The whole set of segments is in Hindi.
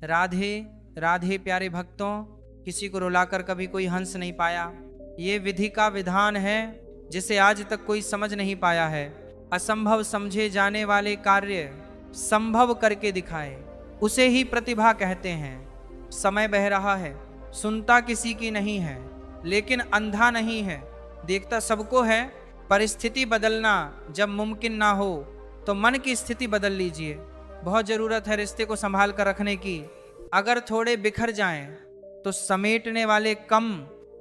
राधे राधे प्यारे भक्तों, किसी को रुलाकर कभी कोई हंस नहीं पाया। ये विधि का विधान है जिसे आज तक कोई समझ नहीं पाया है। असंभव समझे जाने वाले कार्य संभव करके दिखाए, उसे ही प्रतिभा कहते हैं। समय बह रहा है, सुनता किसी की नहीं है, लेकिन अंधा नहीं है, देखता सबको है। परिस्थिति बदलना जब मुमकिन ना हो तो मन की स्थिति बदल लीजिए। बहुत ज़रूरत है रिश्ते को संभाल कर रखने की। अगर थोड़े बिखर जाएं तो समेटने वाले कम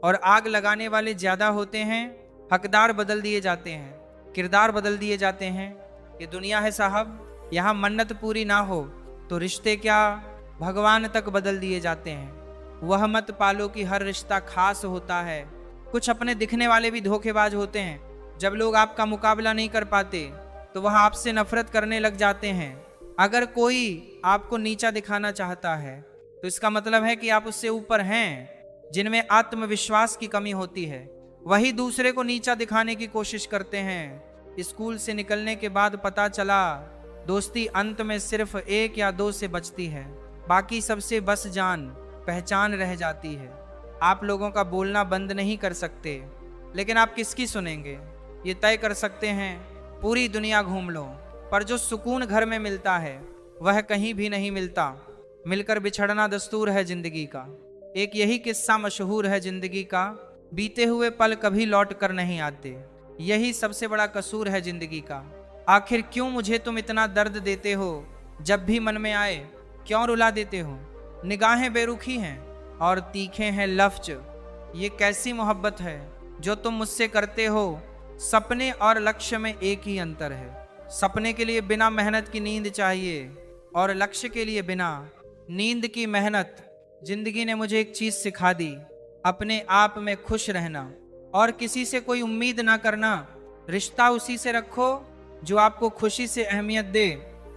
और आग लगाने वाले ज़्यादा होते हैं। हकदार बदल दिए जाते हैं, किरदार बदल दिए जाते हैं। ये दुनिया है साहब, यहाँ मन्नत पूरी ना हो तो रिश्ते क्या भगवान तक बदल दिए जाते हैं। वह मत पालो कि हर रिश्ता खास होता है। कुछ अपने दिखने वाले भी धोखेबाज होते हैं। जब लोग आपका मुकाबला नहीं कर पाते तो वह आपसे नफरत करने लग जाते हैं। अगर कोई आपको नीचा दिखाना चाहता है तो इसका मतलब है कि आप उससे ऊपर हैं। जिनमें आत्मविश्वास की कमी होती है वही दूसरे को नीचा दिखाने की कोशिश करते हैं। स्कूल से निकलने के बाद पता चला दोस्ती अंत में सिर्फ 1 या 2 से बचती है, बाकी सबसे बस जान पहचान रह जाती है। आप लोगों का बोलना बंद नहीं कर सकते, लेकिन आप किसकी सुनेंगे ये तय कर सकते हैं। पूरी दुनिया घूम लो, पर जो सुकून घर में मिलता है वह कहीं भी नहीं मिलता। मिलकर बिछड़ना दस्तूर है जिंदगी का। एक यही किस्सा मशहूर है जिंदगी का, बीते हुए पल कभी लौट कर नहीं आते। यही सबसे बड़ा कसूर है जिंदगी का। आखिर क्यों मुझे तुम इतना दर्द देते हो, जब भी मन में आए क्यों रुला देते हो। निगाहें बेरुखी हैं और तीखे हैं लफ्ज। ये कैसी मोहब्बत है जो तुम मुझसे करते हो। सपने और लक्ष्य में एक ही अंतर है। सपने के लिए बिना मेहनत की नींद चाहिए और लक्ष्य के लिए बिना नींद की मेहनत। जिंदगी ने मुझे एक चीज सिखा दी, अपने आप में खुश रहना और किसी से कोई उम्मीद ना करना। रिश्ता उसी से रखो जो आपको खुशी से अहमियत दे।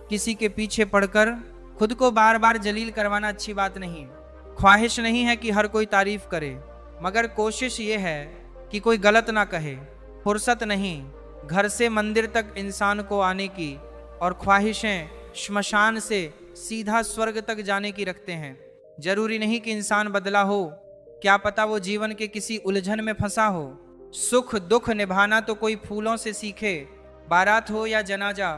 किसी के पीछे पड़कर खुद को बार बार जलील करवाना अच्छी बात नहीं। ख्वाहिश नहीं है कि हर कोई तारीफ करे, मगर कोशिश ये है कि कोई गलत ना कहे। फुर्सत नहीं घर से मंदिर तक इंसान को आने की, और ख्वाहिशें श्मशान से सीधा स्वर्ग तक जाने की रखते हैं। जरूरी नहीं कि इंसान बदला हो, क्या पता वो जीवन के किसी उलझन में फंसा हो। सुख दुख निभाना तो कोई फूलों से सीखे। बारात हो या जनाजा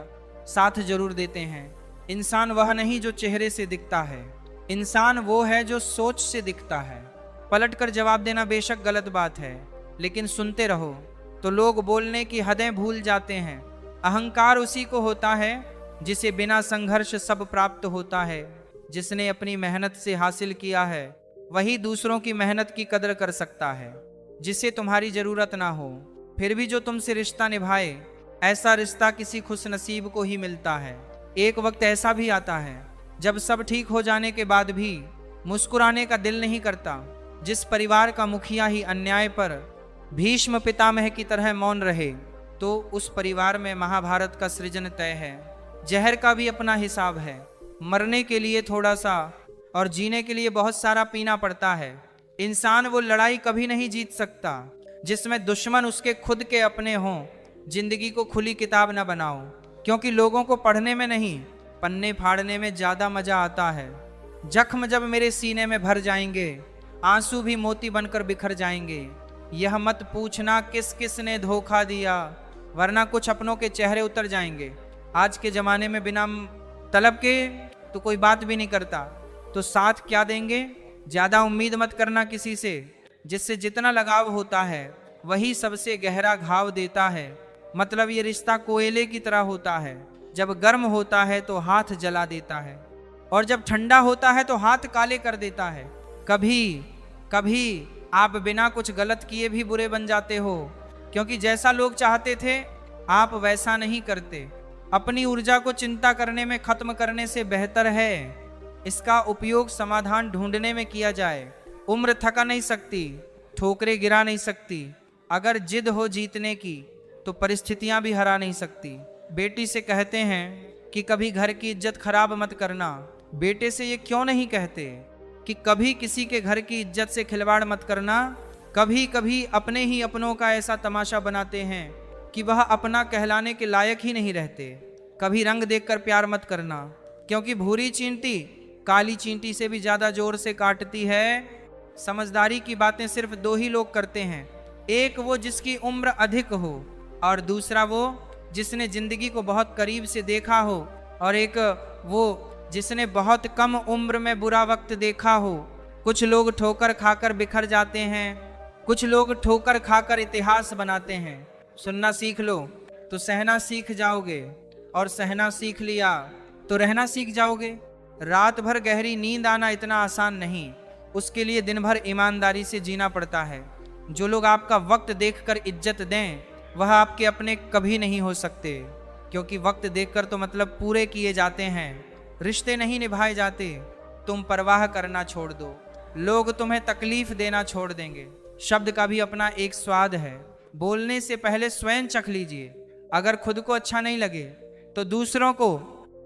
साथ जरूर देते हैं। इंसान वह नहीं जो चेहरे से दिखता है, इंसान वो है जो सोच से दिखता है। पलट कर जवाब देना बेशक गलत बात है, लेकिन सुनते रहो तो लोग बोलने की हदें भूल जाते हैं। अहंकार उसी को होता है जिसे बिना संघर्ष सब प्राप्त होता है। जिसने अपनी मेहनत से हासिल किया है वही दूसरों की मेहनत की कदर कर सकता है। जिसे तुम्हारी जरूरत ना हो फिर भी जो तुमसे रिश्ता निभाए, ऐसा रिश्ता किसी खुशनसीब को ही मिलता है। एक वक्त ऐसा भी आता है जब सब ठीक हो जाने के बाद भी मुस्कुराने का दिल नहीं करता। जिस परिवार का मुखिया ही अन्याय पर भीष्म पितामह की तरह मौन रहे तो उस परिवार में महाभारत का सृजन तय है। जहर का भी अपना हिसाब है। मरने के लिए थोड़ा सा और जीने के लिए बहुत सारा पीना पड़ता है। इंसान वो लड़ाई कभी नहीं जीत सकता जिसमें दुश्मन उसके खुद के अपने हों। जिंदगी को खुली किताब न बनाओ, क्योंकि लोगों को पढ़ने में नहीं पन्ने फाड़ने में ज़्यादा मजा आता है। जख्म जब मेरे सीने में भर जाएंगे, आंसू भी मोती बनकर बिखर जाएंगे। यह मत पूछना किस किस ने धोखा दिया, वरना कुछ अपनों के चेहरे उतर जाएंगे। आज के ज़माने में बिना तलब के तो कोई बात भी नहीं करता, तो साथ क्या देंगे। ज़्यादा उम्मीद मत करना किसी से। जिससे जितना लगाव होता है वही सबसे गहरा घाव देता है। मतलब ये रिश्ता कोयले की तरह होता है, जब गर्म होता है तो हाथ जला देता है और जब ठंडा होता है तो हाथ काले कर देता है। कभी कभी आप बिना कुछ गलत किए भी बुरे बन जाते हो, क्योंकि जैसा लोग चाहते थे आप वैसा नहीं करते। अपनी ऊर्जा को चिंता करने में खत्म करने से बेहतर है इसका उपयोग समाधान ढूंढने में किया जाए। उम्र थका नहीं सकती, ठोकरें गिरा नहीं सकती। अगर जिद हो जीतने की तो परिस्थितियां भी हरा नहीं सकती। बेटी से कहते हैं कि कभी घर की इज्जत खराब मत करना। बेटे से ये क्यों नहीं कहते कि कभी किसी के घर की इज्जत से खिलवाड़ मत करना। कभी कभी अपने ही अपनों का ऐसा तमाशा बनाते हैं कि वह अपना कहलाने के लायक ही नहीं रहते। कभी रंग देखकर प्यार मत करना, क्योंकि भूरी चींटी काली चींटी से भी ज्यादा जोर से काटती है। समझदारी की बातें सिर्फ दो ही लोग करते हैं, एक वो जिसकी उम्र अधिक हो और दूसरा वो जिसने जिंदगी को बहुत करीब से देखा हो और एक वो जिसने बहुत कम उम्र में बुरा वक्त देखा हो। कुछ लोग ठोकर खाकर बिखर जाते हैं, कुछ लोग ठोकर खाकर इतिहास बनाते हैं। सुनना सीख लो तो सहना सीख जाओगे, और सहना सीख लिया तो रहना सीख जाओगे। रात भर गहरी नींद आना इतना आसान नहीं, उसके लिए दिन भर ईमानदारी से जीना पड़ता है। जो लोग आपका वक्त देखकर इज्जत दें वह आपके अपने कभी नहीं हो सकते, क्योंकि वक्त देखकर तो मतलब पूरे किए जाते हैं, रिश्ते नहीं निभाए जाते। तुम परवाह करना छोड़ दो, लोग तुम्हें तकलीफ देना छोड़ देंगे। शब्द का भी अपना एक स्वाद है, बोलने से पहले स्वयं चख लीजिए। अगर खुद को अच्छा नहीं लगे तो दूसरों को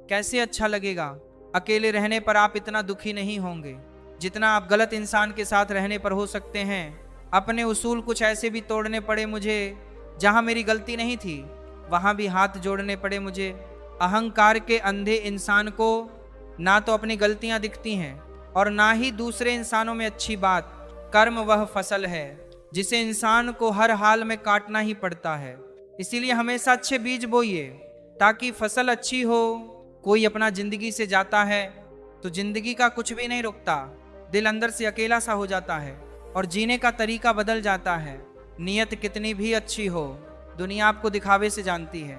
कैसे अच्छा लगेगा। अकेले रहने पर आप इतना दुखी नहीं होंगे जितना आप गलत इंसान के साथ रहने पर हो सकते हैं। अपने उसूल कुछ ऐसे भी तोड़ने पड़े मुझे जहां मेरी गलती नहीं थी, वहां भी हाथ जोड़ने पड़े मुझे। अहंकार के अंधे इंसान को ना तो अपनी गलतियां दिखती हैं और ना ही दूसरे इंसानों में अच्छी बात। कर्म वह फसल है जिसे इंसान को हर हाल में काटना ही पड़ता है, इसीलिए हमेशा अच्छे बीज बोइए ताकि फसल अच्छी हो। कोई अपना जिंदगी से जाता है तो जिंदगी का कुछ भी नहीं रुकता, दिल अंदर से अकेला सा हो जाता है और जीने का तरीका बदल जाता है। नियत कितनी भी अच्छी हो, दुनिया आपको दिखावे से जानती है,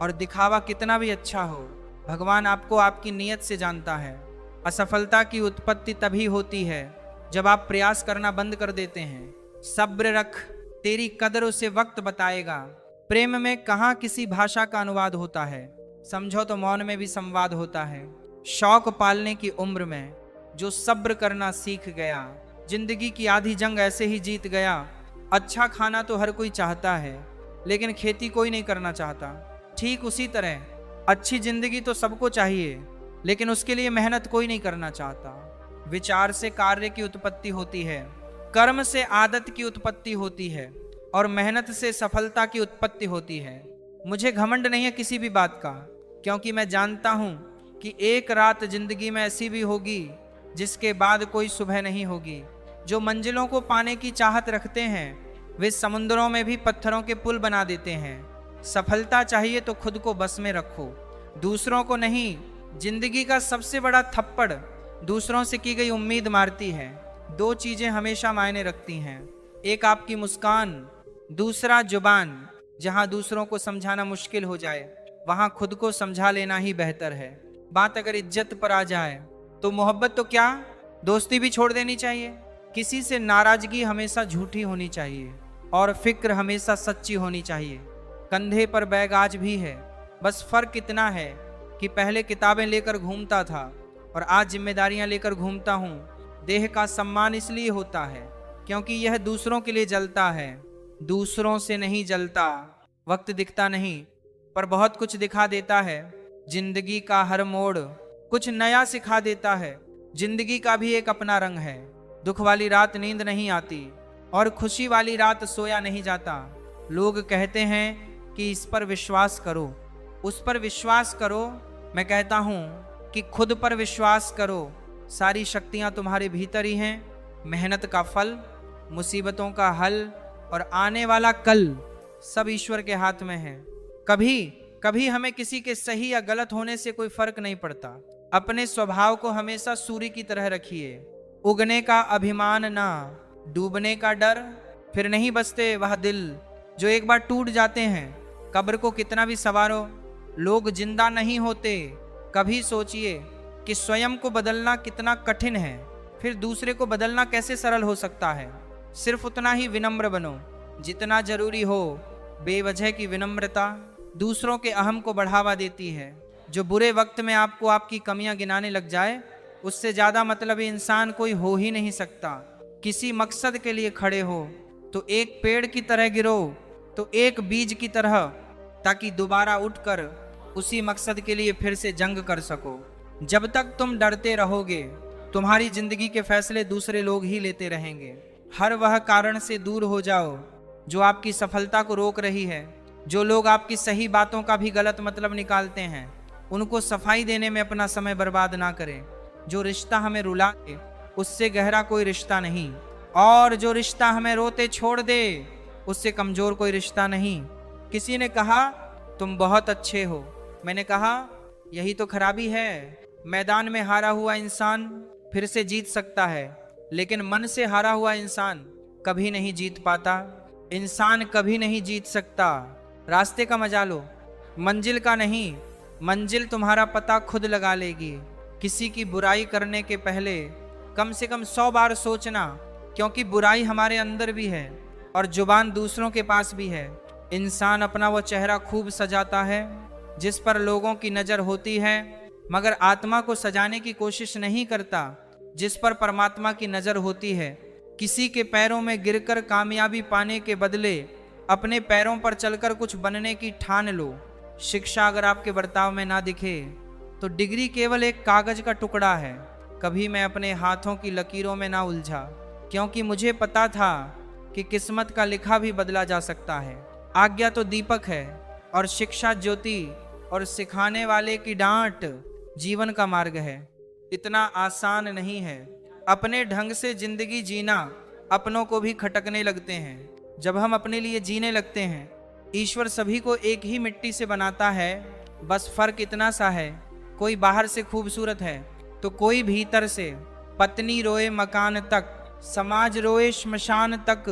और दिखावा कितना भी अच्छा हो, भगवान आपको आपकी नियत से जानता है। असफलता की उत्पत्ति तभी होती है जब आप प्रयास करना बंद कर देते हैं। सब्र रख, तेरी कदर उसे वक्त बताएगा। प्रेम में कहाँ किसी भाषा का अनुवाद होता है, समझो तो मौन में भी संवाद होता है। शौक पालने की उम्र में जो सब्र करना सीख गया, जिंदगी की आधी जंग ऐसे ही जीत गया। अच्छा खाना तो हर कोई चाहता है, लेकिन खेती कोई नहीं करना चाहता। ठीक उसी तरह अच्छी जिंदगी तो सबको चाहिए, लेकिन उसके लिए मेहनत कोई नहीं करना चाहता। विचार से कार्य की उत्पत्ति होती है, कर्म से आदत की उत्पत्ति होती है, और मेहनत से सफलता की उत्पत्ति होती है। मुझे घमंड नहीं है किसी भी बात का, क्योंकि मैं जानता हूं कि एक रात जिंदगी में ऐसी भी होगी जिसके बाद कोई सुबह नहीं होगी। जो मंजिलों को पाने की चाहत रखते हैं वे समुद्रों में भी पत्थरों के पुल बना देते हैं। सफलता चाहिए तो खुद को बस में रखो, दूसरों को नहीं। जिंदगी का सबसे बड़ा थप्पड़ दूसरों से की गई उम्मीद मारती है। दो चीजें हमेशा मायने रखती हैं, एक आपकी मुस्कान, दूसरा जुबान। जहां दूसरों को समझाना मुश्किल हो जाए वहां खुद को समझा लेना ही बेहतर है। बात अगर इज्जत पर आ जाए तो मोहब्बत तो क्या, दोस्ती भी छोड़ देनी चाहिए। किसी से नाराजगी हमेशा झूठी होनी चाहिए और फिक्र हमेशा सच्ची होनी चाहिए। कंधे पर बैग आज भी है, बस फर्क इतना है कि पहले किताबें लेकर घूमता था और आज जिम्मेदारियां लेकर घूमता हूँ। देह का सम्मान इसलिए होता है क्योंकि यह दूसरों के लिए जलता है, दूसरों से नहीं जलता। वक्त दिखता नहीं पर बहुत कुछ दिखा देता है। जिंदगी का हर मोड़ कुछ नया सिखा देता है। जिंदगी का भी एक अपना रंग है। दुख वाली रात नींद नहीं आती और खुशी वाली रात सोया नहीं जाता। लोग कहते हैं कि इस पर विश्वास करो, उस पर विश्वास करो। मैं कहता हूँ कि खुद पर विश्वास करो। सारी शक्तियाँ तुम्हारे भीतर ही हैं। मेहनत का फल, मुसीबतों का हल और आने वाला कल सब ईश्वर के हाथ में है। कभी कभी हमें किसी के सही या गलत होने से कोई फर्क नहीं पड़ता। अपने स्वभाव को हमेशा सूर्य की तरह रखिए। उगने का अभिमान ना, डूबने का डर, फिर नहीं बसते वह दिल जो एक बार टूट जाते हैं। कब्र को कितना भी संवारो, लोग जिंदा नहीं होते। कभी सोचिए कि स्वयं को बदलना कितना कठिन है, फिर दूसरे को बदलना कैसे सरल हो सकता है। सिर्फ उतना ही विनम्र बनो जितना जरूरी हो। बेवजह की विनम्रता दूसरों के अहम को बढ़ावा देती है। जो बुरे वक्त में आपको आपकी कमियां गिनाने लग जाए, उससे ज्यादा मतलबी इंसान कोई हो ही नहीं सकता। किसी मकसद के लिए खड़े हो तो एक पेड़ की तरह गिरो, तो एक बीज की तरह, ताकि दोबारा उठकर उसी मकसद के लिए फिर से जंग कर सको। जब तक तुम डरते रहोगे तुम्हारी जिंदगी के फैसले दूसरे लोग ही लेते रहेंगे। हर वह कारण से दूर हो जाओ जो आपकी सफलता को रोक रही है। जो लोग आपकी सही बातों का भी गलत मतलब निकालते हैं, उनको सफाई देने में अपना समय बर्बाद ना करें। जो रिश्ता हमें रुला दे उससे गहरा कोई रिश्ता नहीं, और जो रिश्ता हमें रोते छोड़ दे उससे कमजोर कोई रिश्ता नहीं। किसी ने कहा तुम बहुत अच्छे हो, मैंने कहा यही तो खराबी है। मैदान में हारा हुआ इंसान फिर से जीत सकता है, लेकिन मन से हारा हुआ इंसान कभी नहीं जीत पाता। इंसान कभी नहीं जीत सकता। रास्ते का मजा लो, मंजिल का नहीं। मंजिल तुम्हारा पता खुद लगा लेगी। किसी की बुराई करने के पहले कम से कम 100 बार सोचना, क्योंकि बुराई हमारे अंदर भी है और जुबान दूसरों के पास भी है। इंसान अपना वो चेहरा खूब सजाता है जिस पर लोगों की नज़र होती है, मगर आत्मा को सजाने की कोशिश नहीं करता जिस पर परमात्मा की नज़र होती है। किसी के पैरों में गिरकर कामयाबी पाने के बदले अपने पैरों पर चलकर कुछ बनने की ठान लो। शिक्षा अगर आपके बर्ताव में ना दिखे तो डिग्री केवल एक कागज का टुकड़ा है। कभी मैं अपने हाथों की लकीरों में ना उलझा, क्योंकि मुझे पता था कि किस्मत का लिखा भी बदला जा सकता है। आज्ञा तो दीपक है और शिक्षा ज्योति, और सिखाने वाले की डांट जीवन का मार्ग है। इतना आसान नहीं है अपने ढंग से जिंदगी जीना। अपनों को भी खटकने लगते हैं। जब हम अपने लिए जीने लगते हैं, ईश्वर सभी को एक ही मिट्टी से बनाता है। बस फर्क इतना सा है, कोई बाहर से खूबसूरत है तो कोई भीतर से। पत्नी रोए मकान तक, समाज रोए श्मशान तक,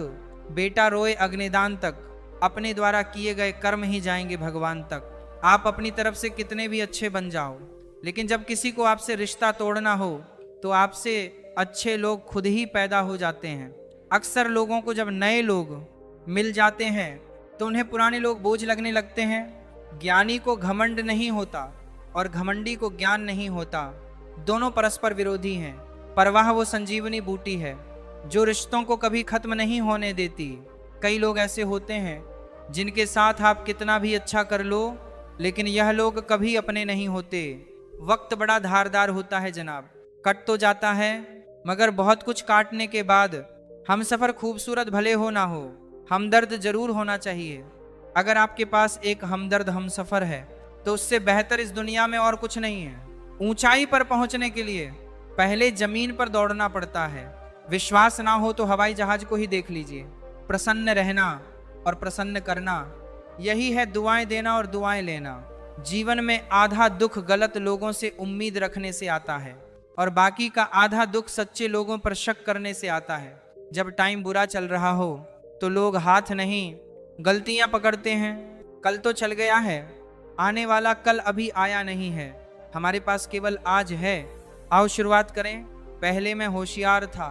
बेटा रोए अग्निदान तक। अपने द्वारा किए गए कर्म ही जाएंगे भगवान तक। आप अपनी तरफ से कितने भी अच्छे बन जाओ, लेकिन जब किसी को आपसे रिश्ता तोड़ना हो तो आपसे अच्छे लोग खुद ही पैदा हो जाते हैं। अक्सर लोगों को जब नए लोग मिल जाते हैं तो उन्हें पुराने लोग बोझ लगने लगते हैं। ज्ञानी को घमंड नहीं होता और घमंडी को ज्ञान नहीं होता। दोनों परस्पर विरोधी हैं। परवाह वो संजीवनी बूटी है जो रिश्तों को कभी खत्म नहीं होने देती। कई लोग ऐसे होते हैं जिनके साथ आप कितना भी अच्छा कर लो, लेकिन यह लोग कभी अपने नहीं होते। वक्त बड़ा धारदार होता है जनाब, कट तो जाता है, मगर बहुत कुछ काटने के बाद हम सफ़र खूबसूरत भले हो ना हो, हमदर्द जरूर होना चाहिए। अगर आपके पास एक हमदर्द हम सफ़र है तो उससे बेहतर इस दुनिया में और कुछ नहीं है। ऊंचाई पर पहुंचने के लिए पहले जमीन पर दौड़ना पड़ता है। विश्वास ना हो तो हवाई जहाज को ही देख लीजिए। प्रसन्न रहना और प्रसन्न करना, यही है दुआएं देना और दुआएं लेना। जीवन में आधा दुख गलत लोगों से उम्मीद रखने से आता है और बाकी का आधा दुख सच्चे लोगों पर शक करने से आता है। जब टाइम बुरा चल रहा हो तो लोग हाथ नहीं गलतियां पकड़ते हैं। कल तो चल गया है, आने वाला कल अभी आया नहीं है। हमारे पास केवल आज है। आओ शुरुआत करें। पहले मैं होशियार था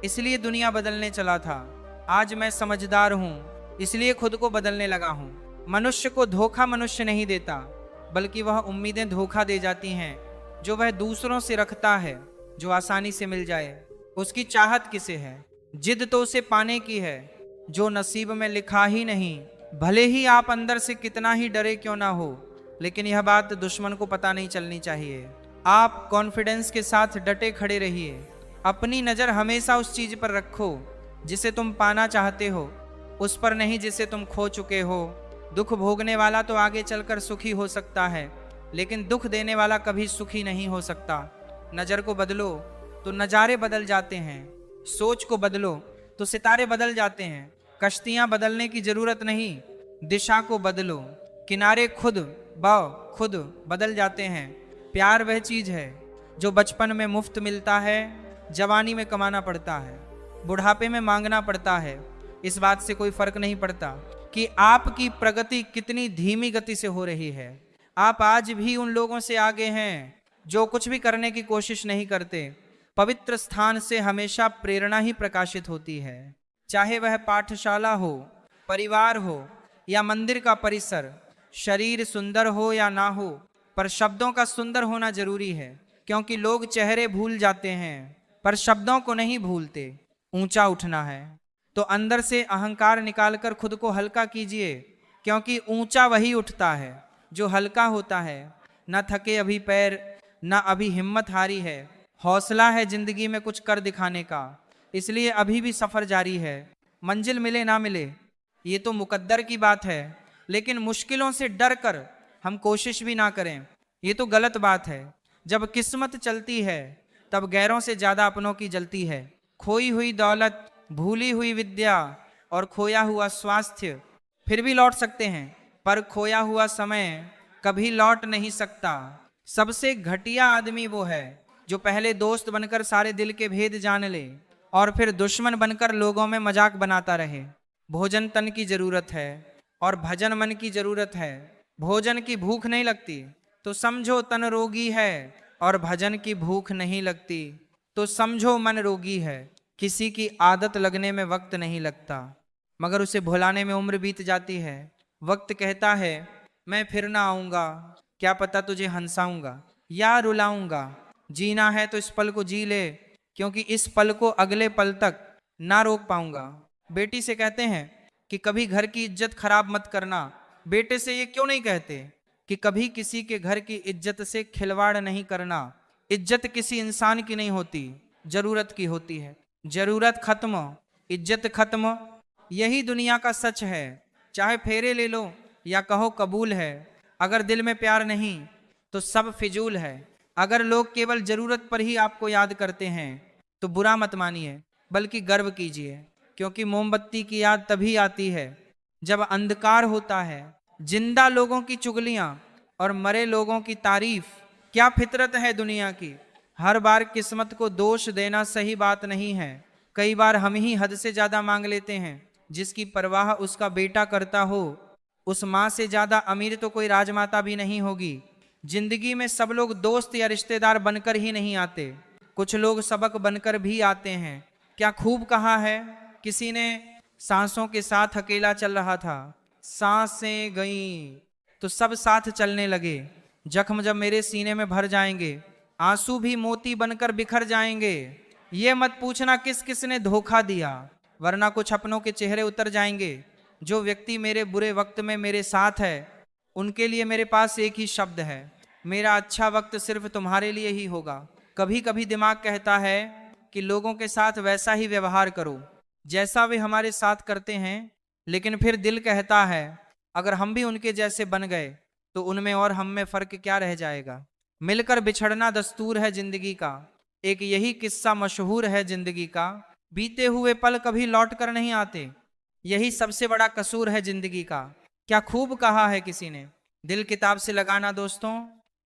इसलिए दुनिया बदलने चला था। आज मैं समझदार हूँ इसलिए खुद को बदलने लगा हूँ। मनुष्य को धोखा मनुष्य नहीं देता, बल्कि वह उम्मीदें धोखा दे जाती हैं जो वह दूसरों से रखता है, जो आसानी से मिल जाए। उसकी चाहत किसे है, जिद तो उसे पाने की है जो नसीब में लिखा ही नहीं। भले ही आप अंदर से कितना ही डरे क्यों ना हो, लेकिन यह बात दुश्मन को पता नहीं चलनी चाहिए। आप कॉन्फिडेंस के साथ डटे खड़े रहिए। अपनी नज़र हमेशा उस चीज़ पर रखो जिसे तुम पाना चाहते हो, उस पर नहीं जिसे तुम खो चुके हो। दुख भोगने वाला तो आगे चलकर सुखी हो सकता है, लेकिन दुख देने वाला कभी सुखी नहीं हो सकता। नज़र को बदलो तो नज़ारे बदल जाते हैं। सोच को बदलो तो सितारे बदल जाते हैं। कश्तियाँ बदलने की ज़रूरत नहीं, दिशा को बदलो। किनारे खुद खुद बदल जाते हैं। प्यार वह चीज़ है जो बचपन में मुफ्त मिलता है, जवानी में कमाना पड़ता है, बुढ़ापे में मांगना पड़ता है। इस बात से कोई फर्क नहीं पड़ता कि आपकी प्रगति कितनी धीमी गति से हो रही है। आप आज भी उन लोगों से आगे हैं जो कुछ भी करने की कोशिश नहीं करते। पवित्र स्थान से हमेशा प्रेरणा ही प्रकाशित होती है, चाहे वह पाठशाला हो, परिवार हो या मंदिर का परिसर। शरीर सुंदर हो या ना हो, पर शब्दों का सुंदर होना जरूरी है, क्योंकि लोग चेहरे भूल जाते हैं पर शब्दों को नहीं भूलते। ऊंचा उठना है तो अंदर से अहंकार निकालकर खुद को हल्का कीजिए, क्योंकि ऊंचा वही उठता है जो हल्का होता है। न थके अभी पैर, न अभी हिम्मत हारी है। हौसला है जिंदगी में कुछ कर दिखाने का, इसलिए अभी भी सफ़र जारी है। मंजिल मिले ना मिले ये तो मुकद्दर की बात है, लेकिन मुश्किलों से डर कर हम कोशिश भी ना करें ये तो गलत बात है। जब किस्मत चलती है तब गैरों से ज्यादा अपनों की जलती है। खोई हुई दौलत, भूली हुई विद्या और खोया हुआ स्वास्थ्य फिर भी लौट सकते हैं, पर खोया हुआ समय कभी लौट नहीं सकता। सबसे घटिया आदमी वो है जो पहले दोस्त बनकर सारे दिल के भेद जान ले और फिर दुश्मन बनकर लोगों में मजाक बनाता रहे। भोजन तन की जरूरत है और भजन मन की जरूरत है। भोजन की भूख नहीं लगती तो समझो तन रोगी है, और भजन की भूख नहीं लगती तो समझो मन रोगी है। किसी की आदत लगने में वक्त नहीं लगता, मगर उसे भुलाने में उम्र बीत जाती है। वक्त कहता है मैं फिर ना आऊंगा, क्या पता तुझे हंसाऊंगा या रुलाऊंगा। जीना है तो इस पल को जी ले, क्योंकि इस पल को अगले पल तक ना रोक पाऊंगा। बेटी से कहते हैं कि कभी घर की इज्जत खराब मत करना। बेटे से ये क्यों नहीं कहते कि कभी किसी के घर की इज्जत से खिलवाड़ नहीं करना। इज्जत किसी इंसान की नहीं होती, जरूरत की होती है। जरूरत खत्म, इज्जत खत्म, यही दुनिया का सच है। चाहे फेरे ले लो या कहो कबूल है, अगर दिल में प्यार नहीं तो सब फिजूल है। अगर लोग केवल जरूरत पर ही आपको याद करते हैं तो बुरा मत मानिए, बल्कि गर्व कीजिए, क्योंकि मोमबत्ती की याद तभी आती है जब अंधकार होता है। जिंदा लोगों की चुगलियां और मरे लोगों की तारीफ क्या फितरत है दुनिया की। हर बार किस्मत को दोष देना सही बात नहीं है। कई बार हम ही हद से ज्यादा मांग लेते हैं। जिसकी परवाह उसका बेटा करता हो, उस माँ से ज्यादा अमीर तो कोई राजमाता भी नहीं होगी। जिंदगी में सब लोग दोस्त या रिश्तेदार बनकर ही नहीं आते, कुछ लोग सबक बनकर भी आते हैं। क्या खूब कहा है किसी ने, सांसों के साथ अकेला चल रहा था, सांसें गईं तो सब साथ चलने लगे। जख्म जब मेरे सीने में भर जाएंगे, आंसू भी मोती बनकर बिखर जाएंगे। ये मत पूछना किस किस ने धोखा दिया, वरना कुछ अपनों के चेहरे उतर जाएंगे। जो व्यक्ति मेरे बुरे वक्त में मेरे साथ है, उनके लिए मेरे पास एक ही शब्द है, मेरा अच्छा वक्त सिर्फ तुम्हारे लिए ही होगा। कभी कभी दिमाग कहता है कि लोगों के साथ वैसा ही व्यवहार करो जैसा वे हमारे साथ करते हैं, लेकिन फिर दिल कहता है अगर हम भी उनके जैसे बन गए तो उनमें और हम में फर्क क्या रह जाएगा। मिलकर बिछड़ना दस्तूर है जिंदगी का। एक यही किस्सा मशहूर है जिंदगी का, बीते हुए पल कभी लौट कर नहीं आते, यही सबसे बड़ा कसूर है जिंदगी का। क्या खूब कहा है किसी ने, दिल किताब से लगाना दोस्तों,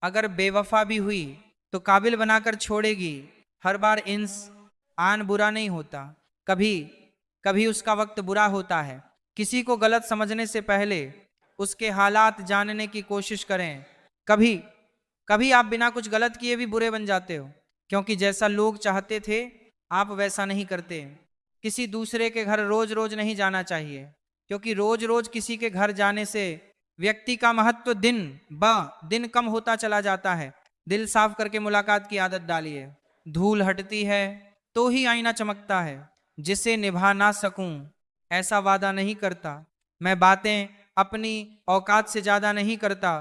अगर बेवफा भी हुई तो काबिल बनाकर छोड़ेगी। हर बार इंसान बुरा नहीं होता, कभी कभी उसका वक्त बुरा होता है। किसी को गलत समझने से पहले उसके हालात जानने की कोशिश करें। कभी कभी आप बिना कुछ गलत किए भी बुरे बन जाते हो, क्योंकि जैसा लोग चाहते थे आप वैसा नहीं करते। किसी दूसरे के घर रोज रोज नहीं जाना चाहिए, क्योंकि रोज रोज किसी के घर जाने से व्यक्ति का महत्व दिन ब दिन कम होता चला जाता है। दिल साफ करके मुलाकात की आदत डालिए। धूल हटती है तो ही आईना चमकता है, जिसे निभा ना सकूं ऐसा वादा नहीं करता। मैं बातें अपनी औकात से ज्यादा नहीं करता,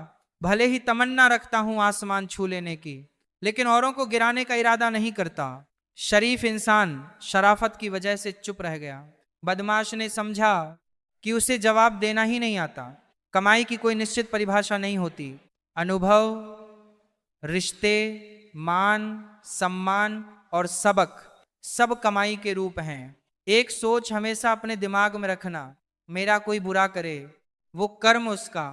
भले ही तमन्ना रखता हूं आसमान छू लेने की, लेकिन औरों को गिराने का इरादा नहीं करता। शरीफ इंसान शराफत की वजह से चुप रह गया। बदमाश ने समझा कि उसे जवाब देना ही नहीं आता। कमाई की कोई निश्चित परिभाषा नहीं होती। अनुभव, रिश्ते, मान, सम्मान और सबक सब कमाई के रूप हैं। एक सोच हमेशा अपने दिमाग में रखना, मेरा कोई बुरा करे वो कर्म उसका,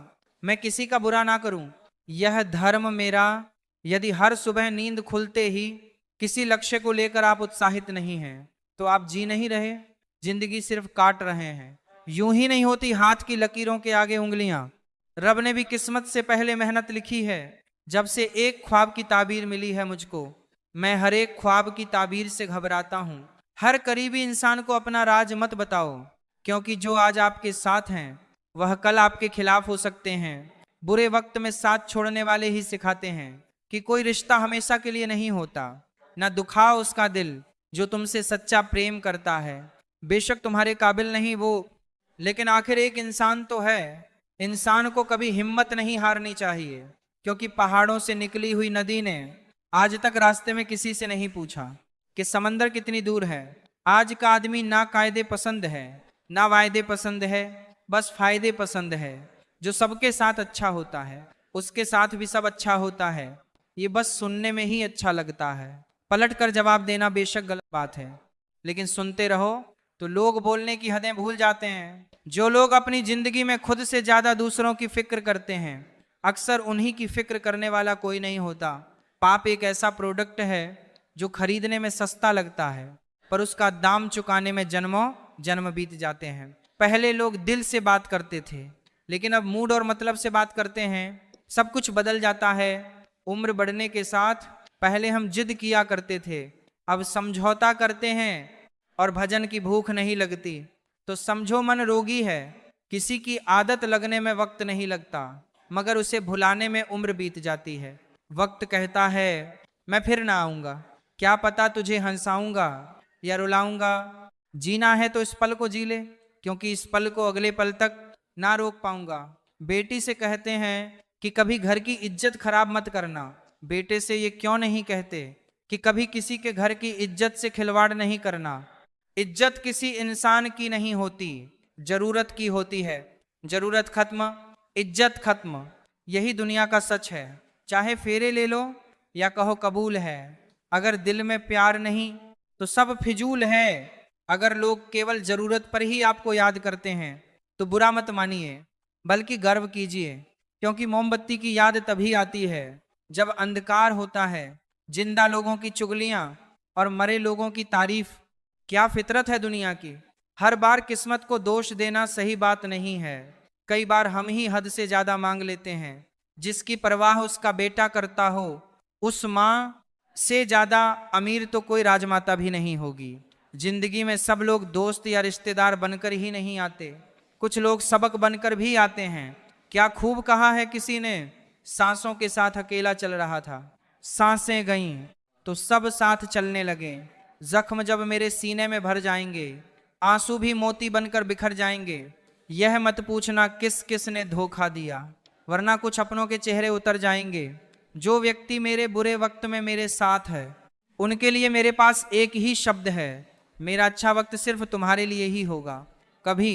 मैं किसी का बुरा ना करूं यह धर्म मेरा। यदि हर सुबह नींद खुलते ही किसी लक्ष्य को लेकर आप उत्साहित नहीं हैं तो आप जी नहीं रहे, जिंदगी सिर्फ काट रहे हैं। यूं ही नहीं होती हाथ की लकीरों के आगे उंगलियां। रब ने भी किस्मत से पहले मेहनत लिखी है। जब से एक ख्वाब की ताबीर मिली है मुझको, मैं हर एक ख्वाब की ताबीर से घबराता हूं। हर करीबी इंसान को अपना राज मत बताओ, क्योंकि जो आज आपके साथ हैं वह कल आपके खिलाफ हो सकते हैं। बुरे वक्त में साथ छोड़ने वाले ही सिखाते हैं कि कोई रिश्ता हमेशा के लिए नहीं होता। न दुखाओ उसका दिल जो तुमसे सच्चा प्रेम करता है। बेशक तुम्हारे काबिल नहीं वो, लेकिन आखिर एक इंसान तो है। इंसान को कभी हिम्मत नहीं हारनी चाहिए, क्योंकि पहाड़ों से निकली हुई नदी ने आज तक रास्ते में किसी से नहीं पूछा कि समंदर कितनी दूर है। आज का आदमी ना कायदे पसंद है ना वायदे पसंद है, बस फायदे पसंद है। जो सबके साथ अच्छा होता है उसके साथ भी सब अच्छा होता है, ये बस सुनने में ही अच्छा लगता है। पलट कर जवाब देना बेशक गलत बात है, लेकिन सुनते रहो तो लोग बोलने की हदें भूल जाते हैं। जो लोग अपनी जिंदगी में खुद से ज्यादा दूसरों की फिक्र करते हैं, अक्सर उन्हीं की फिक्र करने वाला कोई नहीं होता। पाप एक ऐसा प्रोडक्ट है जो खरीदने में सस्ता लगता है, पर उसका दाम चुकाने में जन्मों जन्म बीत जाते हैं। पहले लोग दिल से बात करते थे, लेकिन अब मूड और मतलब से बात करते हैं। सब कुछ बदल जाता है। उम्र बढ़ने के साथ पहले हम जिद किया करते थे, अब समझौता करते हैं और भजन की भूख नहीं लगती। तो समझो मन रोगी है, किसी की आदत लगने में वक्त नहीं लगता, मगर उसे भुलाने में उम्र बीत जाती है। वक्त कहता है मैं फिर ना आऊंगा, क्या पता तुझे हंसाऊंगा या रुलाऊंगा। जीना है तो इस पल को जी ले, क्योंकि इस पल को अगले पल तक ना रोक पाऊंगा। बेटी से कहते हैं कि कभी घर की इज्जत खराब मत करना। बेटे से ये क्यों नहीं कहते कि कभी किसी के घर की इज्जत से खिलवाड़ नहीं करना। इज्जत किसी इंसान की नहीं होती, जरूरत की होती है। जरूरत खत्म, इज्जत खत्म, यही दुनिया का सच है। चाहे फेरे ले लो या कहो कबूल है, अगर दिल में प्यार नहीं तो सब फिजूल है। अगर लोग केवल जरूरत पर ही आपको याद करते हैं तो बुरा मत मानिए, बल्कि गर्व कीजिए, क्योंकि मोमबत्ती की याद तभी आती है जब अंधकार होता है। जिंदा लोगों की चुगलियां और मरे लोगों की तारीफ, क्या फितरत है दुनिया की। हर बार किस्मत को दोष देना सही बात नहीं है। कई बार हम ही हद से ज्यादा मांग लेते हैं। जिसकी परवाह उसका बेटा करता हो, उस माँ से ज्यादा अमीर तो कोई राजमाता भी नहीं होगी। जिंदगी में सब लोग दोस्त या रिश्तेदार बनकर ही नहीं आते, कुछ लोग सबक बनकर भी आते हैं। क्या खूब कहा है किसी ने, सांसों के साथ अकेला चल रहा था, सांसें गईं तो सब साथ चलने लगे। जख्म जब मेरे सीने में भर जाएंगे, आंसू भी मोती बनकर बिखर जाएंगे। यह मत पूछना किस किस ने धोखा दिया, वरना कुछ अपनों के चेहरे उतर जाएंगे। जो व्यक्ति मेरे बुरे वक्त में मेरे साथ है, उनके लिए मेरे पास एक ही शब्द है, मेरा अच्छा वक्त सिर्फ तुम्हारे लिए ही होगा। कभी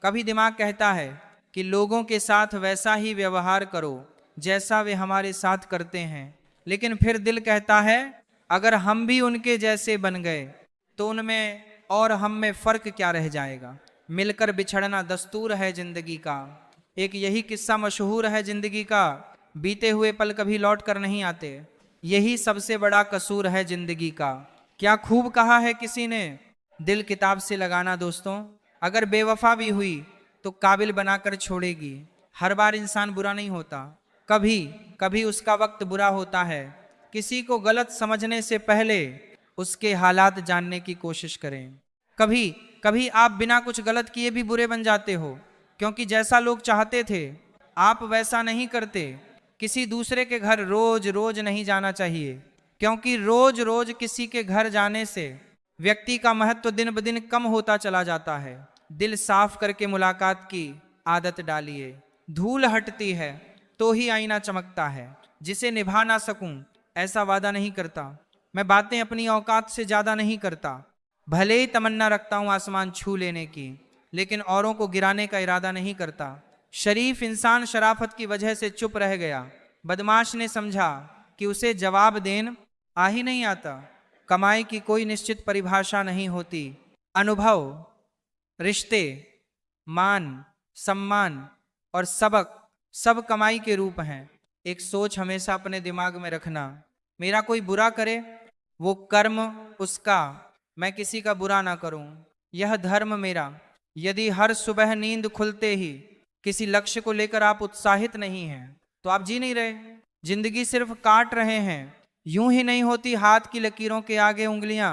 कभी दिमाग कहता है कि लोगों के साथ वैसा ही व्यवहार करो जैसा वे हमारे साथ करते हैं, लेकिन फिर दिल कहता है अगर हम भी उनके जैसे बन गए तो उनमें और हम में फर्क क्या रह जाएगा। मिलकर बिछड़ना दस्तूर है जिंदगी का। एक यही किस्सा मशहूर है जिंदगी का, बीते हुए पल कभी लौट कर नहीं आते, यही सबसे बड़ा कसूर है जिंदगी का। क्या खूब कहा है किसी ने, दिल किताब से लगाना दोस्तों, अगर बेवफा भी हुई तो काबिल बनाकर छोड़ेगी। हर बार इंसान बुरा नहीं होता, कभी कभी उसका वक्त बुरा होता है। किसी को गलत समझने से पहले उसके हालात जानने की कोशिश करें। कभी कभी आप बिना कुछ गलत किए भी बुरे बन जाते हो, क्योंकि जैसा लोग चाहते थे आप वैसा नहीं करते। किसी दूसरे के घर रोज रोज नहीं जाना चाहिए, क्योंकि रोज रोज किसी के घर जाने से व्यक्ति का महत्व दिन ब दिन कम होता चला जाता है। दिल साफ करके मुलाकात की आदत डालिए। धूल हटती है तो ही आईना चमकता है। जिसे निभा ना सकूं ऐसा वादा नहीं करता। मैं बातें अपनी औकात से ज्यादा नहीं करता। भले ही तमन्ना रखता हूं आसमान छू लेने की, लेकिन औरों को गिराने का इरादा नहीं करता। शरीफ इंसान शराफत की वजह से चुप रह गया। बदमाश ने समझा कि उसे जवाब देना आ ही नहीं आता। कमाई की कोई निश्चित परिभाषा नहीं होती। अनुभव, रिश्ते, मान, सम्मान और सबक सब कमाई के रूप हैं। एक सोच हमेशा अपने दिमाग में रखना, मेरा कोई बुरा करे वो कर्म उसका, मैं किसी का बुरा ना करूं, यह धर्म मेरा। यदि हर सुबह नींद खुलते ही किसी लक्ष्य को लेकर आप उत्साहित नहीं हैं तो आप जी नहीं रहे, जिंदगी सिर्फ काट रहे हैं। यूं ही नहीं होती हाथ की लकीरों के आगे उंगलियां।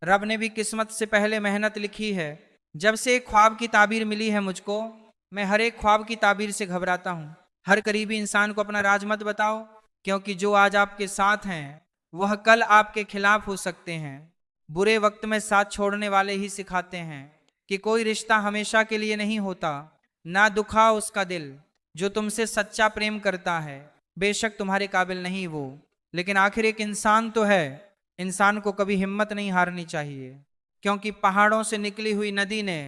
रब ने भी किस्मत से पहले मेहनत लिखी है। जब से एक ख्वाब की ताबीर मिली है मुझको, मैं हर एक ख्वाब की ताबीर से घबराता हूं। हर करीबी इंसान को अपना राज मत बताओ, क्योंकि जो आज आपके साथ हैं वह कल आपके खिलाफ हो सकते हैं। बुरे वक्त में साथ छोड़ने वाले ही सिखाते हैं कि कोई रिश्ता हमेशा के लिए नहीं होता। ना दुखाओ उसका दिल जो तुमसे सच्चा प्रेम करता है। बेशक तुम्हारे काबिल नहीं वो, लेकिन आखिर एक इंसान तो है। इंसान को कभी हिम्मत नहीं हारनी चाहिए, क्योंकि पहाड़ों से निकली हुई नदी ने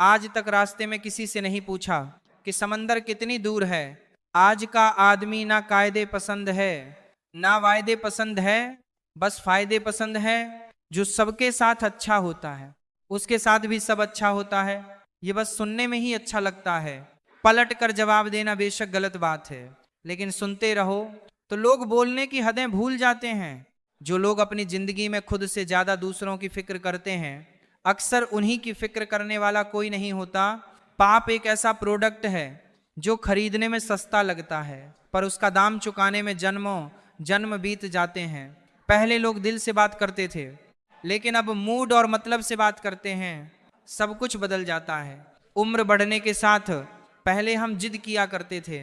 आज तक रास्ते में किसी से नहीं पूछा कि समंदर कितनी दूर है। आज का आदमी ना कायदे पसंद है ना वायदे पसंद है, बस फायदे पसंद है, जो सबके साथ अच्छा होता है उसके साथ भी सब अच्छा होता है, ये बस सुनने में ही अच्छा लगता है। पलट कर जवाब देना बेशक गलत बात है, लेकिन सुनते रहो तो लोग बोलने की हदें भूल जाते हैं। जो लोग अपनी जिंदगी में खुद से ज्यादा दूसरों की फिक्र करते हैं, अक्सर उन्हीं की फिक्र करने वाला कोई नहीं होता। पाप एक ऐसा प्रोडक्ट है जो खरीदने में सस्ता लगता है, पर उसका दाम चुकाने में जन्मों जन्म बीत जाते हैं। पहले लोग दिल से बात करते थे, लेकिन अब मूड और मतलब से बात करते हैं। सब कुछ बदल जाता है। उम्र बढ़ने के साथ पहले हम जिद किया करते थे,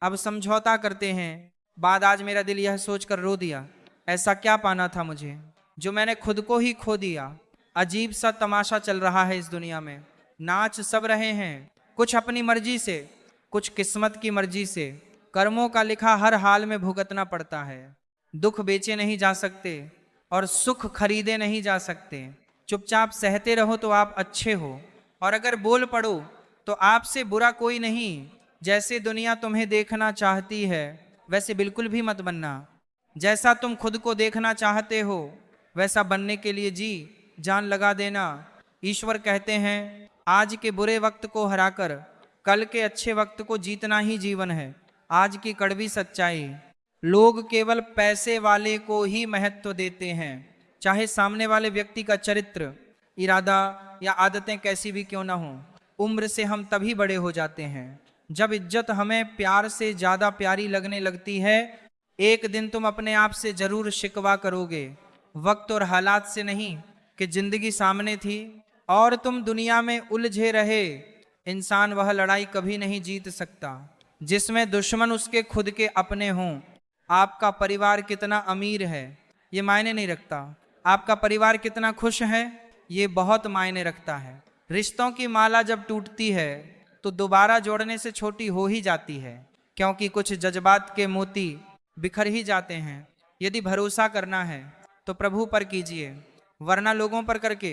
अब समझौता करते हैं। बाद आज मेरा दिल यह सोचकर रो दिया, ऐसा क्या पाना था मुझे जो मैंने खुद को ही खो दिया। अजीब सा तमाशा चल रहा है इस दुनिया में। नाच सब रहे हैं, कुछ अपनी मर्जी से, कुछ किस्मत की मर्जी से। कर्मों का लिखा हर हाल में भुगतना पड़ता है। दुख बेचे नहीं जा सकते और सुख खरीदे नहीं जा सकते। चुपचाप सहते रहो तो आप अच्छे हो, और अगर बोल पड़ो तो आपसे बुरा कोई नहीं। जैसे दुनिया तुम्हें देखना चाहती है वैसे बिल्कुल भी मत बनना। जैसा तुम खुद को देखना चाहते हो वैसा बनने के लिए जी जान लगा देना। ईश्वर कहते हैं, आज के बुरे वक्त को हराकर कल के अच्छे वक्त को जीतना ही जीवन है। आज की कड़वी सच्चाई, लोग केवल पैसे वाले को ही महत्व देते हैं, चाहे सामने वाले व्यक्ति का चरित्र, इरादा या आदतें कैसी भी क्यों ना हो। उम्र से हम तभी बड़े हो जाते हैं जब इज्जत हमें प्यार से ज्यादा प्यारी लगने लगती है। एक दिन तुम अपने आप से जरूर शिकवा करोगे, वक्त और हालात से नहीं, कि जिंदगी सामने थी और तुम दुनिया में उलझे रहे। इंसान वह लड़ाई कभी नहीं जीत सकता जिसमें दुश्मन उसके खुद के अपने हों। आपका परिवार कितना अमीर है ये मायने नहीं रखता, आपका परिवार कितना खुश है ये बहुत मायने रखता है। रिश्तों की माला जब टूटती है तो दोबारा जोड़ने से छोटी हो ही जाती है, क्योंकि कुछ जज्बात के मोती बिखर ही जाते हैं। यदि भरोसा करना है तो प्रभु पर कीजिए, वरना लोगों पर करके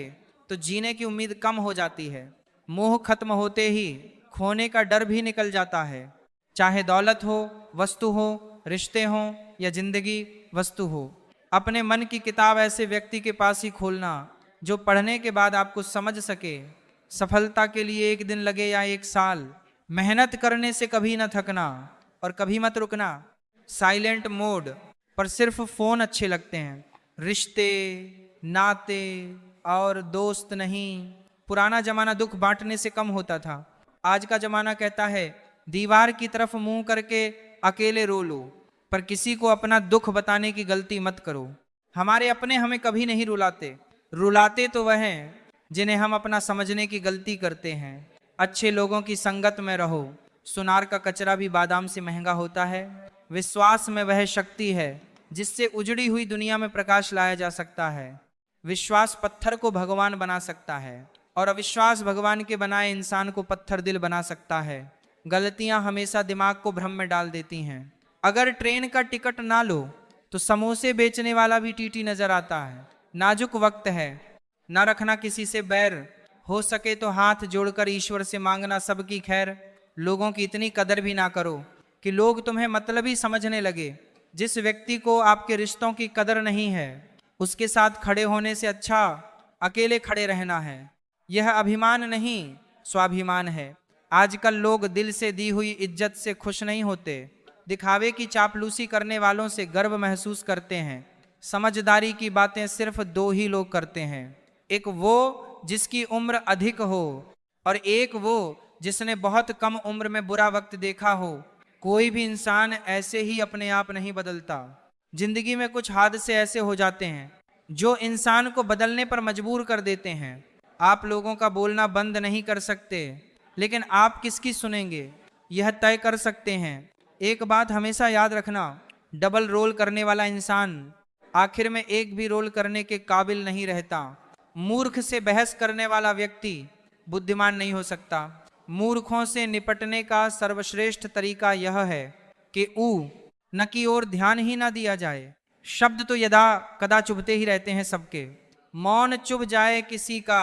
तो जीने की उम्मीद कम हो जाती है। मोह खत्म होते ही खोने का डर भी निकल जाता है। चाहे दौलत हो, वस्तु हो, रिश्ते हो या जिंदगी वस्तु हो। अपने मन की किताब ऐसे व्यक्ति के पास ही खोलना जो पढ़ने के बाद आपको समझ सके। सफलता के लिए एक दिन लगे या एक साल, मेहनत करने से कभी न थकना और कभी मत रुकना। साइलेंट मोड पर सिर्फ फोन अच्छे लगते हैं, रिश्ते, नाते और दोस्त नहीं। पुराना जमाना दुख बांटने से कम होता था, आज का जमाना कहता है दीवार की तरफ मुंह करके अकेले रो लो, पर किसी को अपना दुख बताने की गलती मत करो। हमारे अपने हमें कभी नहीं रुलाते, रुलाते तो वह हैं जिन्हें हम अपना समझने की गलती करते हैं। अच्छे लोगों की संगत में रहो, सुनार का कचरा भी बादाम से महंगा होता है। विश्वास में वह शक्ति है जिससे उजड़ी हुई दुनिया में प्रकाश लाया जा सकता है। विश्वास पत्थर को भगवान बना सकता है और अविश्वास भगवान के बनाए इंसान को पत्थर दिल बना सकता है। गलतियां हमेशा दिमाग को भ्रम में डाल देती हैं। अगर ट्रेन का टिकट ना लो तो समोसे बेचने वाला भी टीटी नजर आता है। नाजुक वक्त है, ना रखना किसी से बैर, हो सके तो हाथ जोड़कर ईश्वर से मांगना सबकी खैर। लोगों की इतनी कदर भी ना करो कि लोग तुम्हें मतलबी समझने लगे। जिस व्यक्ति को आपके रिश्तों की कदर नहीं है उसके साथ खड़े होने से अच्छा अकेले खड़े रहना है। यह अभिमान नहीं स्वाभिमान है। आजकल लोग दिल से दी हुई इज्जत से खुश नहीं होते, दिखावे की चापलूसी करने वालों से गर्व महसूस करते हैं। समझदारी की बातें सिर्फ दो ही लोग करते हैं, एक वो जिसकी उम्र अधिक हो और एक वो जिसने बहुत कम उम्र में बुरा वक्त देखा हो। कोई भी इंसान ऐसे ही अपने आप नहीं बदलता। जिंदगी में कुछ हादसे ऐसे हो जाते हैं जो इंसान को बदलने पर मजबूर कर देते हैं। आप लोगों का बोलना बंद नहीं कर सकते, लेकिन आप किसकी सुनेंगे यह तय कर सकते हैं। एक बात हमेशा याद रखना, डबल रोल करने वाला इंसान आखिर में एक भी रोल करने के काबिल नहीं रहता। मूर्ख से बहस करने वाला व्यक्ति बुद्धिमान नहीं हो सकता। मूर्खों से निपटने का सर्वश्रेष्ठ तरीका यह है कि न की ओर ध्यान ही ना दिया जाए। शब्द तो यदा कदा चुभते ही रहते हैं सबके। मौन चुभ जाए किसी का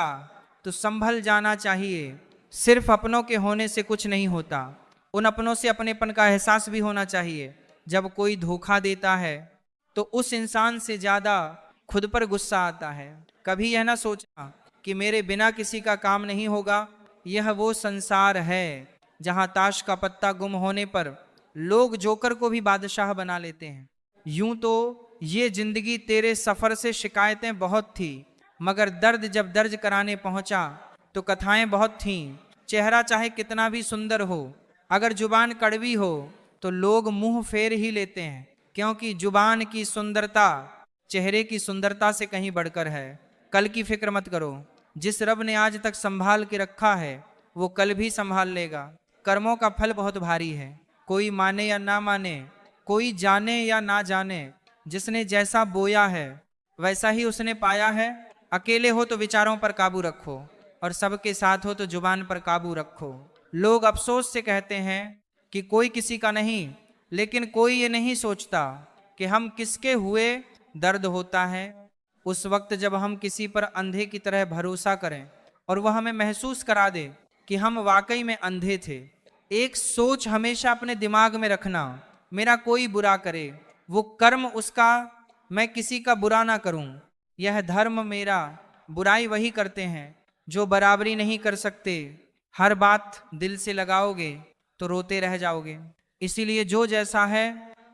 तो संभल जाना चाहिए। सिर्फ अपनों के होने से कुछ नहीं होता, उन अपनों से अपनेपन का एहसास भी होना चाहिए। जब कोई धोखा देता है तो उस इंसान से ज्यादा खुद पर गुस्सा आता है। कभी यह ना सोचना कि मेरे बिना किसी का काम नहीं होगा। यह वो संसार है जहां ताश का पत्ता गुम होने पर लोग जोकर को भी बादशाह बना लेते हैं। यूं तो ये जिंदगी तेरे सफर से शिकायतें बहुत थी, मगर दर्द जब दर्ज कराने पहुंचा तो कथाएं बहुत थीं। चेहरा चाहे कितना भी सुंदर हो, अगर जुबान कड़वी हो तो लोग मुंह फेर ही लेते हैं, क्योंकि जुबान की सुंदरता चेहरे की सुंदरता से कहीं बढ़कर है। कल की फिक्र मत करो, जिस रब ने आज तक संभाल के रखा है वो कल भी संभाल लेगा। कर्मों का फल बहुत भारी है, कोई माने या ना माने, कोई जाने या ना जाने, जिसने जैसा बोया है वैसा ही उसने पाया है। अकेले हो तो विचारों पर काबू रखो, और सबके साथ हो तो जुबान पर काबू रखो। लोग अफसोस से कहते हैं कि कोई किसी का नहीं, लेकिन कोई ये नहीं सोचता कि हम किसके हुए दर्द होता है उस वक्त जब हम किसी पर अंधे की तरह भरोसा करें और वह हमें महसूस करा दे कि हम वाकई में अंधे थे। एक सोच हमेशा अपने दिमाग में रखना, मेरा कोई बुरा करे वो कर्म उसका, मैं किसी का बुरा ना करूं, यह धर्म मेरा। बुराई वही करते हैं जो बराबरी नहीं कर सकते। हर बात दिल से लगाओगे तो रोते रह जाओगे। इसीलिए जो जैसा है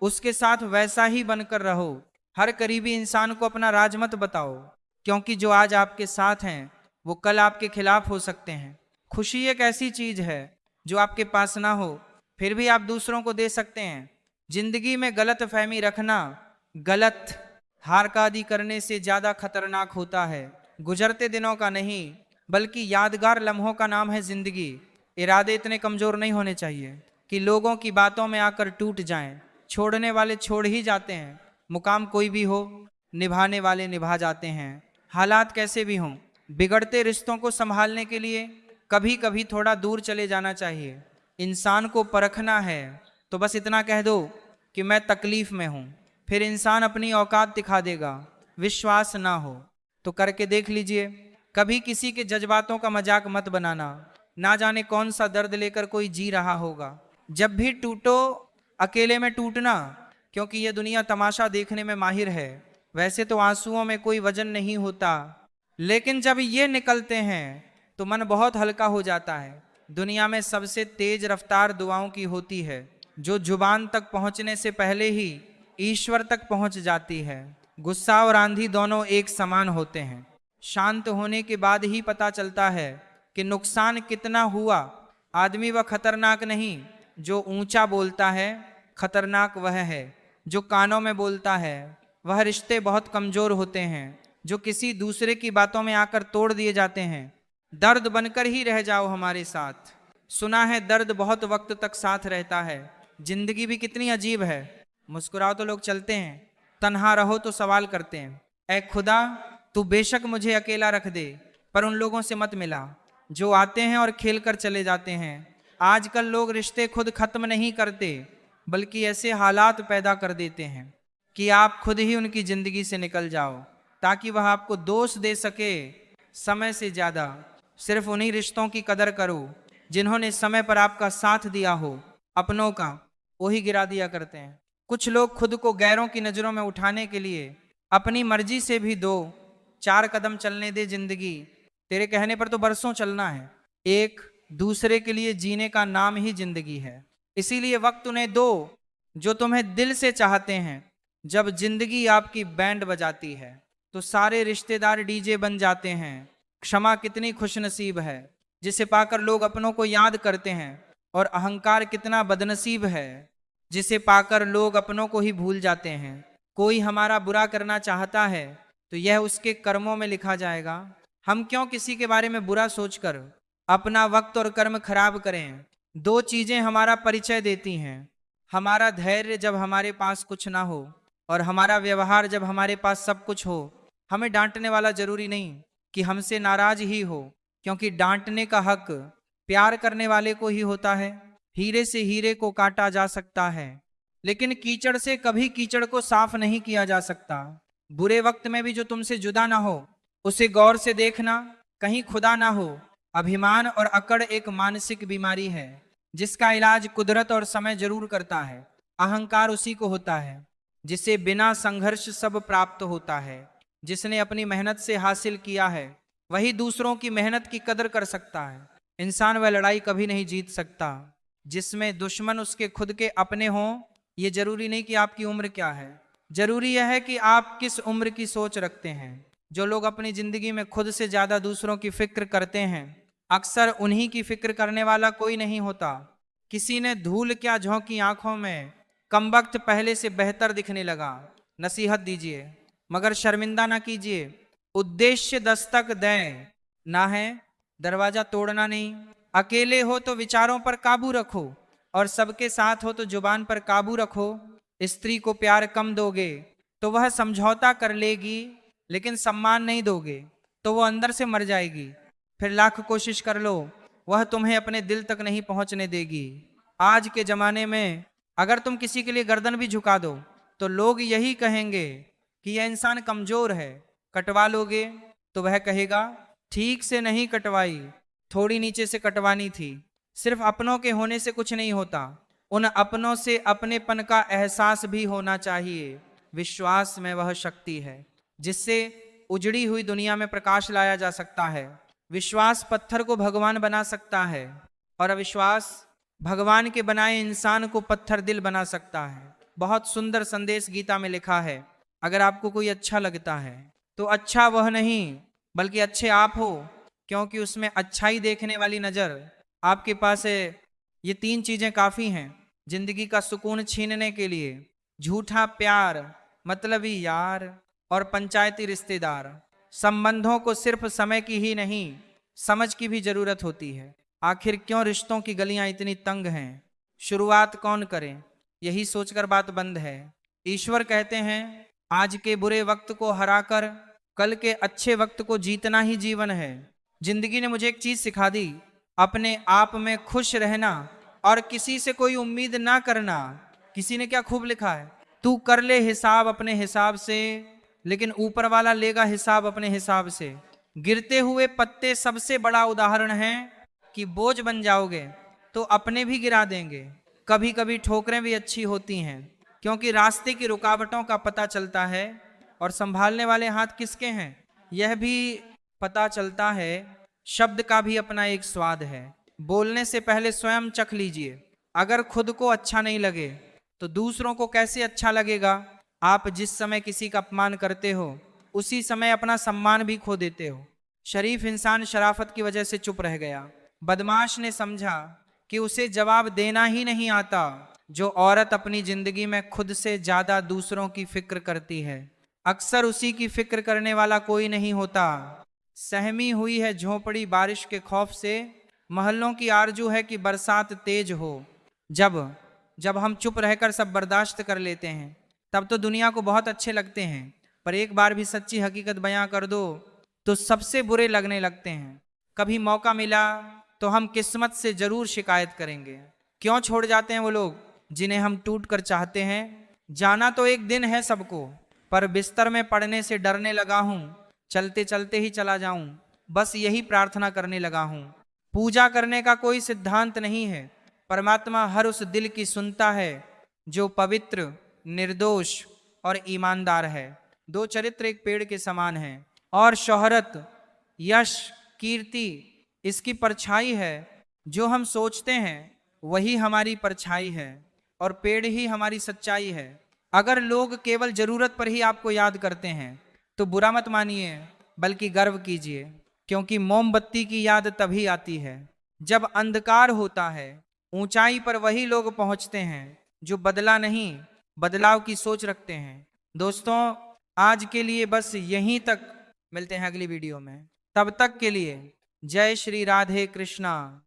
उसके साथ वैसा ही बनकर रहो। हर करीबी इंसान को अपना राज मत बताओ, क्योंकि जो आज आपके साथ हैं वो कल आपके खिलाफ हो सकते हैं। खुशी एक ऐसी चीज है जो आपके पास ना हो फिर भी आप दूसरों को दे सकते हैं। जिंदगी में गलत फहमी रखना गलत हार का आदि करने से ज्यादा खतरनाक होता है। गुजरते दिनों का नहीं बल्कि यादगार लम्हों का नाम है जिंदगी। इरादे इतने कमजोर नहीं होने चाहिए कि लोगों की बातों में आकर टूट जाएं। छोड़ने वाले छोड़ ही जाते हैं, मुकाम कोई भी हो निभाने वाले निभा जाते हैं। हालात कैसे भी हों, बिगड़ते रिश्तों को संभालने के लिए कभी कभी थोड़ा दूर चले जाना चाहिए। इंसान को परखना है तो बस इतना कह दो कि मैं तकलीफ में हूं, फिर इंसान अपनी औकात दिखा देगा। विश्वास ना हो तो करके देख लीजिए। कभी किसी के जज्बातों का मजाक मत बनाना, ना जाने कौन सा दर्द लेकर कोई जी रहा होगा। जब भी टूटो अकेले में टूटना, क्योंकि यह दुनिया तमाशा देखने में माहिर है। वैसे तो आंसुओं में कोई वजन नहीं होता, लेकिन जब ये निकलते हैं तो मन बहुत हल्का हो जाता है। दुनिया में सबसे तेज रफ्तार दुआओं की होती है, जो जुबान तक पहुंचने से पहले ही ईश्वर तक पहुंच जाती है। गुस्सा और आंधी दोनों एक समान होते हैं। शांत होने के बाद ही पता चलता है कि नुकसान कितना हुआ। आदमी वह खतरनाक नहीं जो ऊंचा बोलता है, खतरनाक वह है जो कानों में बोलता है। वह रिश्ते बहुत कमजोर होते हैं जो किसी दूसरे की बातों में आकर तोड़ दिए जाते हैं। दर्द बनकर ही रह जाओ हमारे साथ। सुना है दर्द बहुत वक्त तक साथ रहता है। जिंदगी भी कितनी अजीब है, मुस्कुराओ तो लोग चलते हैं, तन्हा रहो तो सवाल करते हैं। ऐ खुदा तू बेशक मुझे अकेला रख दे, पर उन लोगों से मत मिला जो आते हैं और खेल कर चले जाते हैं। आजकल लोग रिश्ते खुद खत्म नहीं करते बल्कि ऐसे हालात पैदा कर देते हैं कि आप खुद ही उनकी जिंदगी से निकल जाओ, ताकि वह आपको दोष दे सके। समय से ज्यादा सिर्फ उन्हीं रिश्तों की कदर करो जिन्होंने समय पर आपका साथ दिया हो। अपनों का वही गिरा दिया करते हैं। कुछ लोग खुद को गैरों की नजरों में उठाने के लिए अपनी मर्जी से भी 2-4 कदम चलने दे। जिंदगी तेरे कहने पर तो बरसों चलना है। एक दूसरे के लिए जीने का नाम ही जिंदगी है। इसीलिए वक्त उन्हें दो जो तुम्हें दिल से चाहते हैं। जब जिंदगी आपकी बैंड बजाती है तो सारे रिश्तेदार डीजे बन जाते हैं। क्षमा कितनी खुशनसीब है जिसे पाकर लोग अपनों को याद करते हैं, और अहंकार कितना बदनसीब है जिसे पाकर लोग अपनों को ही भूल जाते हैं। कोई हमारा बुरा करना चाहता है तो यह उसके कर्मों में लिखा जाएगा। हम क्यों किसी के बारे में बुरा सोचकर अपना वक्त और कर्म खराब करें। 2 चीजें हमारा परिचय देती हैं, हमारा धैर्य जब हमारे पास कुछ ना हो और हमारा व्यवहार जब हमारे पास सब कुछ हो। हमें डांटने वाला जरूरी नहीं कि हमसे नाराज ही हो, क्योंकि डांटने का हक प्यार करने वाले को ही होता है। हीरे से हीरे को काटा जा सकता है, लेकिन कीचड़ से कभी कीचड़ को साफ नहीं किया जा सकता। बुरे वक्त में भी जो तुमसे जुदा ना हो उसे गौर से देखना, कहीं खुदा ना हो। अभिमान और अकड़ एक मानसिक बीमारी है जिसका इलाज कुदरत और समय जरूर करता है। अहंकार उसी को होता है जिसे बिना संघर्ष सब प्राप्त होता है। जिसने अपनी मेहनत से हासिल किया है वही दूसरों की मेहनत की कदर कर सकता है। इंसान वह लड़ाई कभी नहीं जीत सकता जिसमें दुश्मन उसके खुद के अपने हों। ये जरूरी नहीं कि आपकी उम्र क्या है, जरूरी यह है कि आप किस उम्र की सोच रखते हैं। जो लोग अपनी जिंदगी में खुद से ज्यादा दूसरों की फिक्र करते हैं, अक्सर उन्हीं की फिक्र करने वाला कोई नहीं होता। किसी ने धूल क्या झोंकी आंखों में, कमबख्त पहले से बेहतर दिखने लगा। नसीहत दीजिए मगर शर्मिंदा ना कीजिए। उद्देश्य दस्तक दें ना है, दरवाजा तोड़ना नहीं। अकेले हो तो विचारों पर काबू रखो और सबके साथ हो तो जुबान पर काबू रखो। स्त्री को प्यार कम दोगे तो वह समझौता कर लेगी, लेकिन सम्मान नहीं दोगे तो वो अंदर से मर जाएगी। फिर लाख कोशिश कर लो, वह तुम्हें अपने दिल तक नहीं पहुंचने देगी। आज के जमाने में अगर तुम किसी के लिए गर्दन भी झुका दो तो लोग यही कहेंगे कि यह इंसान कमजोर है। कटवा लोगे तो वह कहेगा ठीक से नहीं कटवाई, थोड़ी नीचे से कटवानी थी। सिर्फ अपनों के होने से कुछ नहीं होता, उन अपनों से अपनेपन का एहसास भी होना चाहिए। विश्वास में वह शक्ति है जिससे उजड़ी हुई दुनिया में प्रकाश लाया जा सकता है। विश्वास पत्थर को भगवान बना सकता है और अविश्वास भगवान के बनाए इंसान को पत्थर दिल बना सकता है। बहुत सुंदर संदेश गीता में लिखा है, अगर आपको कोई अच्छा लगता है तो अच्छा वह नहीं बल्कि अच्छे आप हो, क्योंकि उसमें अच्छाई देखने वाली नजर आपके पास है। ये 3 चीजें काफी हैं जिंदगी का सुकून छीनने के लिए। झूठा प्यार, मतलबी यार और पंचायती रिश्तेदार। संबंधों को सिर्फ समय की ही नहीं समझ की भी जरूरत होती है। आखिर क्यों रिश्तों की गलियां इतनी तंग हैं, शुरुआत कौन करे, यही सोचकर बात बंद है। ईश्वर कहते हैं आज के बुरे वक्त को हराकर कल के अच्छे वक्त को जीतना ही जीवन है। जिंदगी ने मुझे एक चीज सिखा दी, अपने आप में खुश रहना और किसी से कोई उम्मीद ना करना। किसी ने क्या खूब लिखा है, तू कर ले हिसाब अपने हिसाब से, लेकिन ऊपर वाला लेगा हिसाब अपने हिसाब से। गिरते हुए पत्ते सबसे बड़ा उदाहरण है कि बोझ बन जाओगे तो अपने भी गिरा देंगे। कभी कभी ठोकरें भी अच्छी होती हैं क्योंकि रास्ते की रुकावटों का पता चलता है और संभालने वाले हाथ किसके हैं यह भी पता चलता है। शब्द का भी अपना एक स्वाद है, बोलने से पहले स्वयं चख लीजिए। अगर खुद को अच्छा नहीं लगे तो दूसरों को कैसे अच्छा लगेगा। आप जिस समय किसी का अपमान करते हो उसी समय अपना सम्मान भी खो देते हो। शरीफ इंसान शराफत की वजह से चुप रह गया। बदमाश ने समझा कि उसे जवाब देना ही नहीं आता। जो औरत अपनी जिंदगी में खुद से ज्यादा दूसरों की फिक्र करती है, अक्सर उसी की फिक्र करने वाला कोई नहीं होता। सहमी हुई है झोपड़ी बारिश के खौफ से, महल्लों की आरजू है कि बरसात तेज हो। जब हम चुप रहकर सब बर्दाश्त कर लेते हैं तब तो दुनिया को बहुत अच्छे लगते हैं, पर एक बार भी सच्ची हकीकत बयां कर दो तो सबसे बुरे लगने लगते हैं। कभी मौका मिला तो हम किस्मत से जरूर शिकायत करेंगे। क्यों छोड़ जाते हैं वो लोग जिन्हें हम टूट कर चाहते हैं। जाना तो एक दिन है सबको, पर बिस्तर में पड़ने से डरने लगा हूं, चलते चलते ही चला जाऊं, बस यही प्रार्थना करने लगा हूं। पूजा करने का कोई सिद्धांत नहीं है, परमात्मा हर उस दिल की सुनता है जो पवित्र, निर्दोष और ईमानदार है। 2 चरित्र एक पेड़ के समान हैं और शोहरत, यश, कीर्ति इसकी परछाई है। जो हम सोचते हैं वही हमारी परछाई है और पेड़ ही हमारी सच्चाई है। अगर लोग केवल जरूरत पर ही आपको याद करते हैं तो बुरा मत मानिए बल्कि गर्व कीजिए, क्योंकि मोमबत्ती की याद तभी आती है जब अंधकार होता है। ऊंचाई पर वही लोग पहुंचते हैं जो बदला नहीं, बदलाव की सोच रखते हैं। दोस्तों, आज के लिए बस यहीं तक, मिलते हैं अगली वीडियो में। तब तक के लिए जय श्री राधे कृष्णा।